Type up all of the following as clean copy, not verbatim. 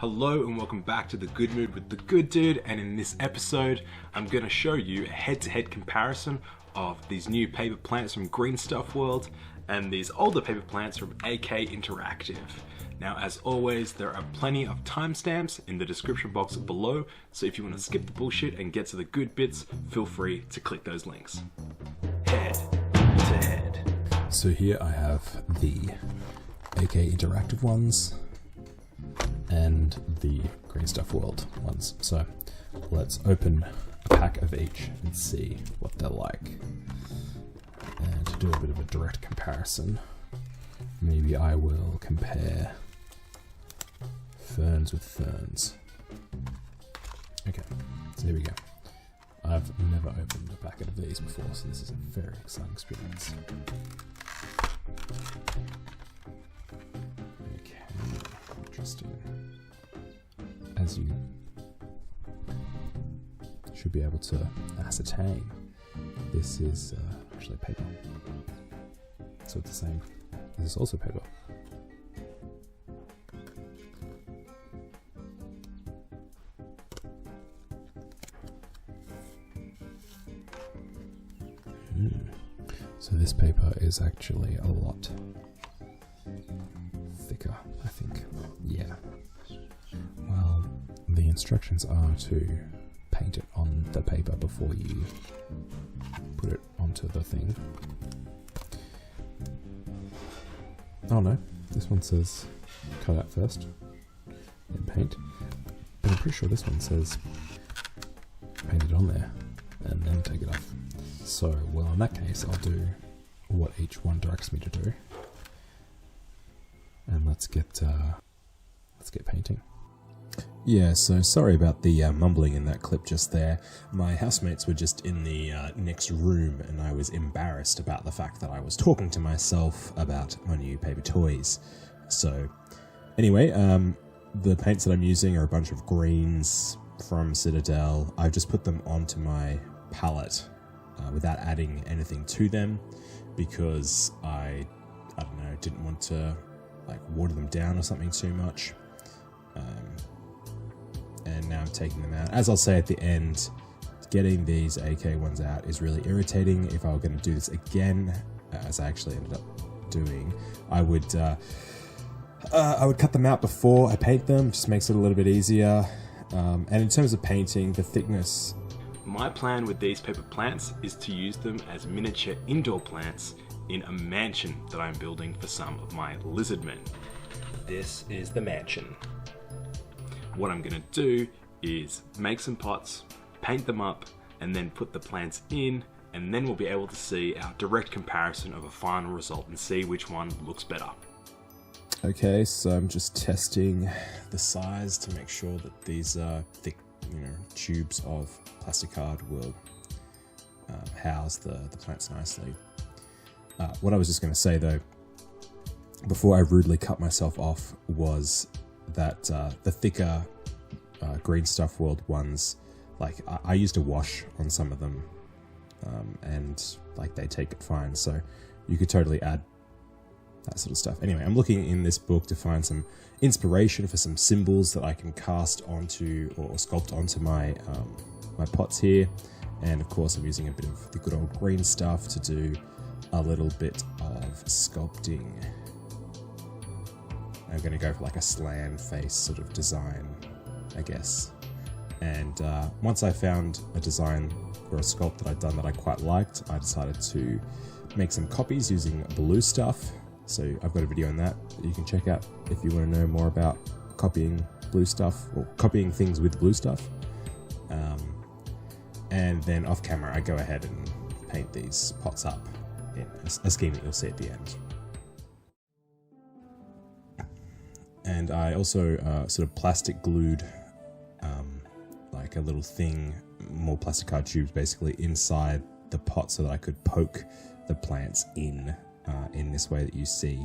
Hello and welcome back to The Good Mood with The Good Dude, and in this episode I'm going to show you a head-to-head comparison of these new paper plants from Green Stuff World and these older paper plants from AK Interactive. Now, as always, there are plenty of timestamps in the description box below, so if you want to skip the bullshit and get to the good bits, feel free to click those links. Head to head. So here I have the AK Interactive ones and the Green Stuff World ones. So let's open a pack of each and see what they're like. And to do a bit of a direct comparison, maybe I will compare ferns with ferns. Okay, so here we go. I've never opened a packet of these before, so this is a very exciting experience. Okay, interesting. As you should be able to ascertain, this is actually paper. So it's the same. This is also paper. So this paper is actually a lot thicker, I think. Yeah. Well, the instructions are to paint it on the paper before you put it onto the thing. Oh no, this one says cut out first, then paint. But I'm pretty sure this one says paint it on there and then take it off. So, well, in that case, I'll do what each one directs me to do, and let's get painting. Yeah, so sorry about the mumbling in that clip just there. My housemates were just in the next room, and I was embarrassed about the fact that I was talking to myself about my new paper toys. So, anyway, the paints that I'm using are a bunch of greens from Citadel. I've just put them onto my palette without adding anything to them, because I don't know, didn't want to like water them down or something too much. And now I'm taking them out. As I'll say at the end, getting these AK ones out is really irritating. If I were going to do this again, as I actually ended up doing, I would cut them out before I paint them. Just makes it a little bit easier. And in terms of painting, the thickness. My plan with these paper plants is to use them as miniature indoor plants in a mansion that I'm building for some of my lizardmen. This is the mansion. What I'm going to do is make some pots, paint them up, and then put the plants in, and then we'll be able to see our direct comparison of a final result and see which one looks better. Okay, so I'm just testing the size to make sure that these thick, tubes of plastic card will house the plants nicely. What I was just going to say though, before I rudely cut myself off, was that the thicker Green Stuff World ones, like I used a wash on some of them, and like they take it fine, so you could totally add that sort of stuff. Anyway, I'm looking in this book to find some inspiration for some symbols that I can cast onto or sculpt onto my my pots here, and of course I'm using a bit of the good old green stuff to do a little bit of sculpting. I'm going to go for like a slam face sort of design, I guess. And once I found a design or a sculpt that I'd done that I quite liked, I decided to make some copies using blue stuff. So I've got a video on that you can check out if you want to know more about copying blue stuff or copying things with blue stuff. And then off camera, I go ahead and paint these pots up in a scheme that you'll see at the end. And I also sort of plastic glued like a little thing, more plastic card tubes basically, inside the pot so that I could poke the plants in this way that you see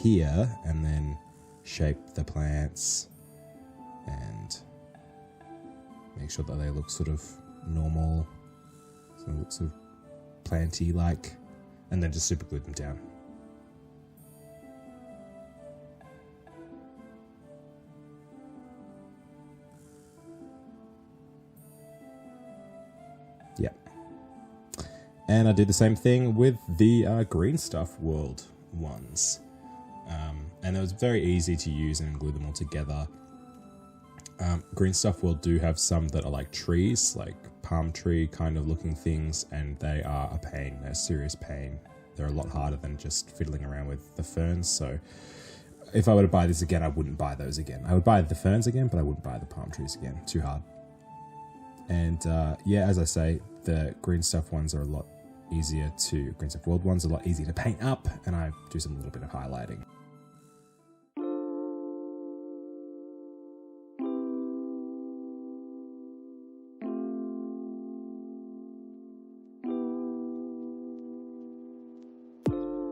here, and then shape the plants and make sure that they look sort of normal, so they look sort of planty like, and then just super glue them down. Yeah. And I did the same thing with the Green Stuff World ones. And it was very easy to use and glue them all together. Green Stuff World do have some that are like trees, like palm tree kind of looking things, and they are a pain. They're a serious pain. They're a lot harder than just fiddling around with the ferns. So if I were to buy this again, I wouldn't buy those again. I would buy the ferns again, but I wouldn't buy the palm trees again. Too hard. And yeah, as I say, the Green Stuff ones are a lot easier to, Green Stuff World ones are a lot easier to paint up, and I do some little bit of highlighting.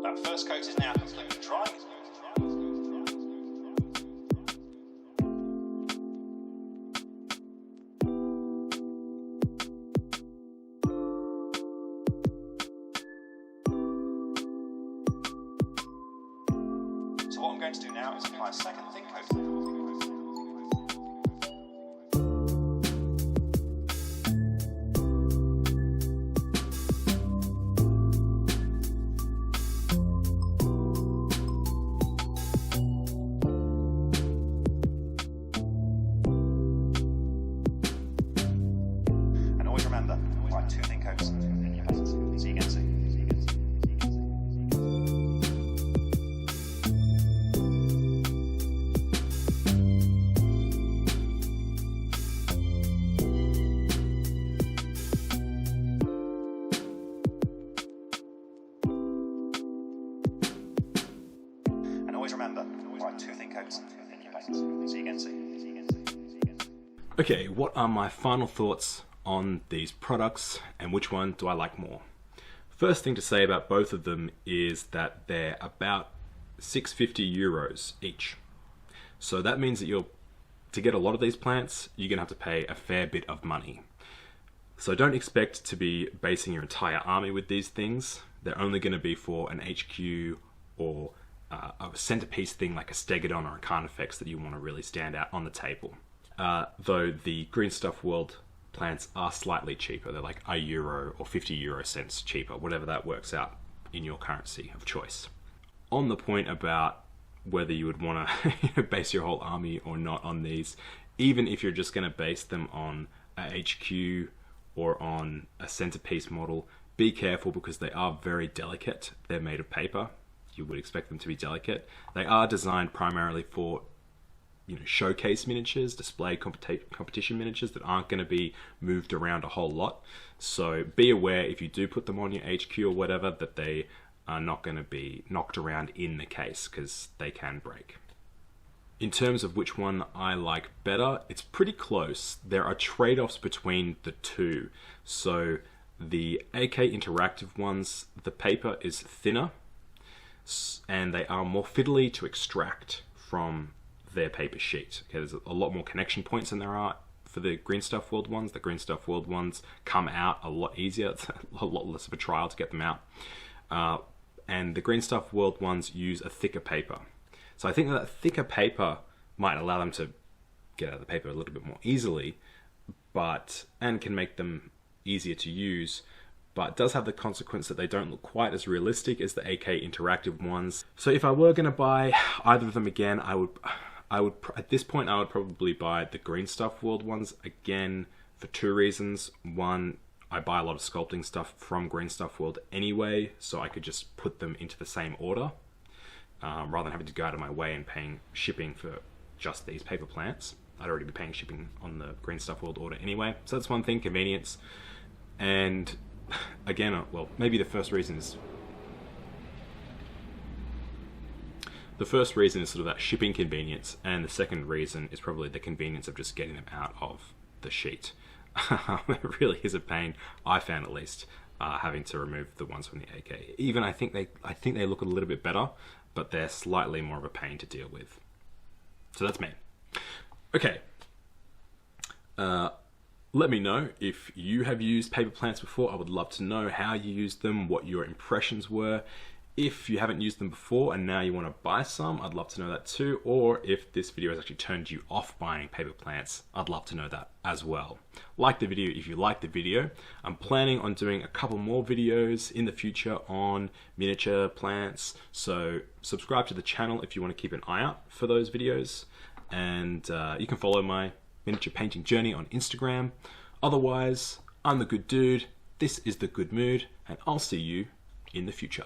That first coat is now completely dry. So what I'm going to do now is apply a second thick coat. And always remember, apply 2 thin coats in your paint, so you can see. And always remember, apply 2 thin coats in your paint, so you can see. Okay, what are my final thoughts on these products and which one do I like more? First thing to say about both of them is that they're about €650 each. So that means that to get a lot of these plants, you're gonna have to pay a fair bit of money. So don't expect to be basing your entire army with these things. They're only gonna be for an HQ or a centerpiece thing like a Stegodon or a Carnifex that you wanna really stand out on the table. Though the Green Stuff World plants are slightly cheaper. They're like €1 or 50 cents cheaper, whatever that works out in your currency of choice. On the point about whether you would want to base your whole army or not on these, even if you're just going to base them on a HQ or on a centerpiece model, be careful because they are very delicate. They're made of paper. You would expect them to be delicate. They are designed primarily for showcase miniatures, display competition miniatures that aren't going to be moved around a whole lot. So be aware if you do put them on your HQ or whatever that they are not going to be knocked around in the case because they can break. In terms of which one I like better, it's pretty close. There are trade-offs between the two. So the AK Interactive ones, the paper is thinner and they are more fiddly to extract from their paper sheet. Okay, there's a lot more connection points than there are for the Green Stuff World ones. The Green Stuff World ones come out a lot easier. It's a lot less of a trial to get them out. And the Green Stuff World ones use a thicker paper. So I think that thicker paper might allow them to get out of the paper a little bit more easily, and can make them easier to use, but does have the consequence that they don't look quite as realistic as the AK Interactive ones. So if I were going to buy either of them again, I would at this point I would probably buy the Green Stuff World ones again for 2 reasons. One, I buy a lot of sculpting stuff from Green Stuff World anyway, so I could just put them into the same order rather than having to go out of my way and paying shipping for just these paper plants. I'd already be paying shipping on the Green Stuff World order anyway. So that's one thing, convenience. And again, well, maybe the first reason is sort of that shipping convenience, and the second reason is probably the convenience of just getting them out of the sheet. It really is a pain, I found at least, having to remove the ones from the AK. Even I think they look a little bit better, but they're slightly more of a pain to deal with. So that's me. Okay. Let me know if you have used paper plants before. I would love to know how you used them, what your impressions were. If you haven't used them before and now you want to buy some, I'd love to know that too. Or if this video has actually turned you off buying paper plants, I'd love to know that as well. Like the video if you like the video. I'm planning on doing a couple more videos in the future on miniature plants, so subscribe to the channel if you want to keep an eye out for those videos. And you can follow my miniature painting journey on Instagram. Otherwise, I'm the Good Dude, this is The Good Mood, and I'll see you in the future.